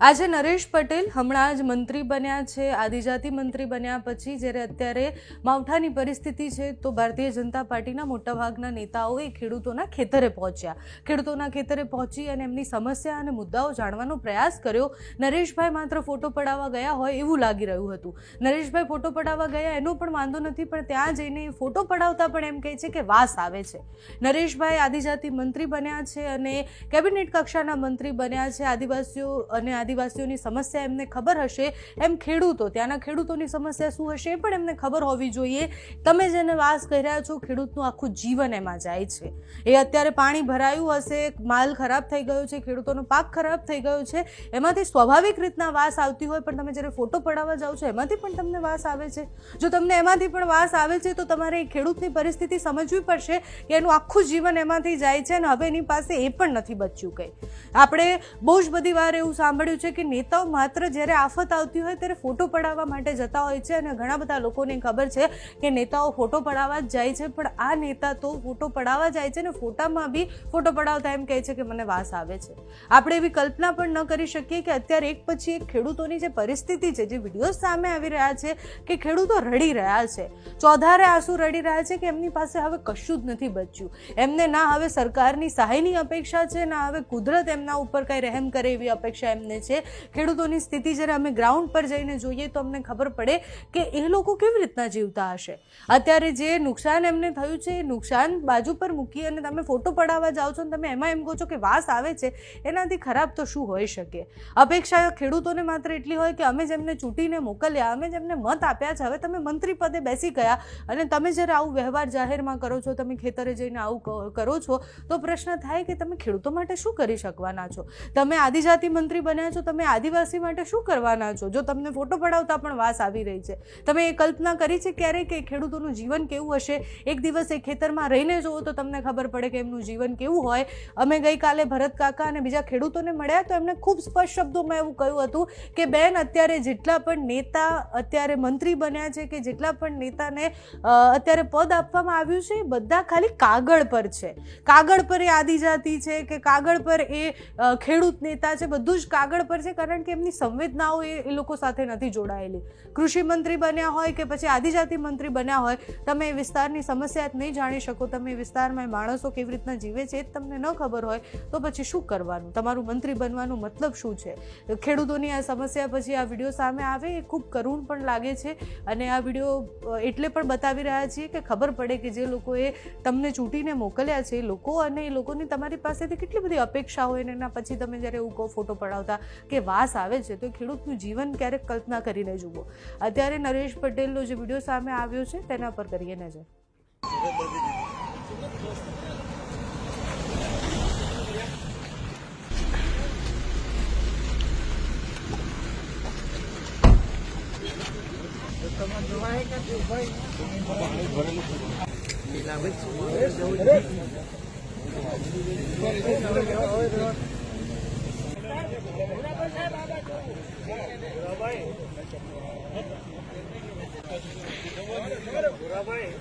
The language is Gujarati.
આજે નરેશ પટેલ હમણાં જ મંત્રી બન્યા છે, આદિજાતિ મંત્રી બન્યા પછી જ્યારે અત્યારે માવઠાની પરિસ્થિતિ છે તો ભારતીય જનતા પાર્ટીના મોટાભાગના નેતાઓ એ ખેડૂતોના ખેતરે પહોંચ્યા. ખેડૂતોના ખેતરે પહોંચી અને એમની સમસ્યા અને મુદ્દાઓ જાણવાનો પ્રયાસ કર્યો. નરેશભાઈ માત્ર ફોટો પડાવવા ગયા હોય એવું લાગી રહ્યું હતું. નરેશભાઈ ફોટો પડાવવા ગયા એનો પણ વાંધો નથી, પણ ત્યાં જઈને ફોટો પડાવતા પણ એમ કહે છે કે વાસ આવે છે. નરેશભાઈ આદિજાતિ મંત્રી બન્યા છે અને કેબિનેટ કક્ષાના મંત્રી બન્યા છે. આદિવાસીઓની સમસ્યા એમને ખબર હશે, એમ ખેડૂતો, ત્યાંના ખેડૂતોની સમસ્યા શું હશે એ પણ એમને ખબર હોવી જોઈએ. તમે જેને વાસ કહી રહ્યા છો, ખેડૂતનું આખું જીવન એમાં જાય છે. એ અત્યારે પાણી ભરાયું હશે, માલ ખરાબ થઈ ગયો છે, ખેડૂતોનો પાક ખરાબ થઈ ગયો છે, એમાંથી સ્વાભાવિક રીતના વાસ આવતી હોય, પણ તમે જ્યારે ફોટો પડાવવા જાઓ છો એમાંથી પણ તમને વાસ આવે છે. જો તમને એમાંથી પણ વાસ આવે છે તો તમારે ખેડૂતની પરિસ્થિતિ સમજવી પડશે કે એનું આખું જીવન એમાંથી જાય છે અને હવે એની પાસે એ પણ નથી બચ્યું કંઈ. આપણે બહુ જ બધી વાર એવું સાંભળ્યું છે કે નેતાઓ માત્ર જ્યારે આફત આવતી હોય ત્યારે ફોટો પડાવવા માટે જતા હોય છે અને ઘણા બધા લોકોને ખબર છે કે નેતાઓ ફોટો પડાવવા જ જાય છે, પણ આ નેતા તો ફોટો પડાવવા જાય છે ને ફોટામાં બી ફોટો પડાવતા એમ કહે છે કે મને વાસ આવે છે. આપણે એવી કલ્પના પણ ન કરી શકીએ કે અત્યારે એક પછી એક ખેડૂતોની જે પરિસ્થિતિ છે, જે વિડીયો સામે આવી રહ્યા છે કે ખેડૂતો રડી રહ્યા છે, ચોધારે આંસુ રડી રહ્યા છે કે એમની પાસે હવે કશું જ નથી બચ્યું. એમને ના હવે સરકારની સહાયની અપેક્ષા છે, ના હવે કુદરત એમના ઉપર કંઈ રહેમ કરે એવી અપેક્ષા એમને છે. ખેડૂતોની સ્થિતિ જ્યારે અમે ગ્રાઉન્ડ પર જઈને જોઈએ તો અમને ખબર પડે કે એ લોકો કેવી રીતના જીવતા હશે. અત્યારે જે નુકસાન એમને થયું છે એ નુકસાન બાજુ પર મૂકી અને તમે ફોટો પડાવવા જાઓ છો અને તમે એમાં એમ કહો છો કે વાસ આવે છે, એનાથી ખરાબ તો શું હોઈ શકે. અપેક્ષા ખેડૂતોને માત્ર એટલી હોય કે અમે જેમને ચૂંટીને મોકલ્યા, અમે જેમને મત આપ્યા છે, હવે તમે મંત્રી પદે બેસી ગયા અને તમે જ્યારે આવું વ્યવહાર જાહેરમાં કરો છો, તમે ખેતરે જઈને આવું કરો છો, તો પ્રશ્ન થાય કે તમે ખેડૂતો માટે શું કરી શકવાના છો. તમે આદિજાતિ મંત્રી બન્યા છો, તમે આદિવાસી માટે શું કરવાના છો જો તમને ફોટો પડાવતા પણ વાસ આવી રહી છે. તમે એ કલ્પના કરી છે ક્યારેય કે ખેડૂતોનું જીવન કેવું હશે? એક દિવસ એ ખેતરમાં રહીને જુઓ તો તમને ખબર પડે કે એમનું જીવન કેવું હોય. અમે ગઈકાલે ભરત કાકા અને બીજા ખેડૂતોને મળ્યા તો એમને ખૂબ સ્પષ્ટ શબ્દોમાં એવું કહ્યું હતું કે બેન, અત્યારે જેટલા પણ નેતા અત્યારે મંત્રી બન્યા છે કે જેટલા પણ નેતાને અત્યારે પદ આપવામાં આવ્યું છે એ બધા ખાલી કાગળ પર છે. કાગળ પર એ આદિજાતિ છે કે કાગળ પર એ ખેડૂત નેતા છે, બધું જ કાગળ પર છે, કારણ કે એમની સંવેદનાઓ એ લોકો સાથે નથી જોડાયેલી. કૃષિ મંત્રી બન્યા હોય કે પછી આદિજાતિ મંત્રી બન્યા હોય, તમે એ વિસ્તારની સમસ્યા જ નહીં જાણી શકો, તમે એ વિસ્તારમાં માણસો કેવી રીતના જીવે છે એ જ તમને ન ખબર હોય તો પછી શું કરવાનું? તમારું મંત્રી બનવાનું મતલબ શું છે? ખેડૂતોની આ સમસ્યા પછી આ વિડીયો સામે આવે એ ખૂબ કરુણ પણ લાગે છે અને આ વિડીયો એટલે પણ બતાવી રહ્યા છીએ કે ખબર પડે કે જે લોકોએ તમને ચૂંટીને મોકલ્યા છે એ લોકો અને એ લોકોની તમારી પાસેથી કેટલી બધી અપેક્ષા હોય ને એના પછી તમે જ્યારે એવું કહો ફોટો પડાવતા કે વાસ આવે છે, તો ખેડૂતનું જીવન ક્યારેક કલ્પના કરીને જુઓ. અત્યારે નરેશ પટેલનો જે વિડીયો સામે આવ્યો છે તેના પર કરીએ નજર. ભૂરાભાઈ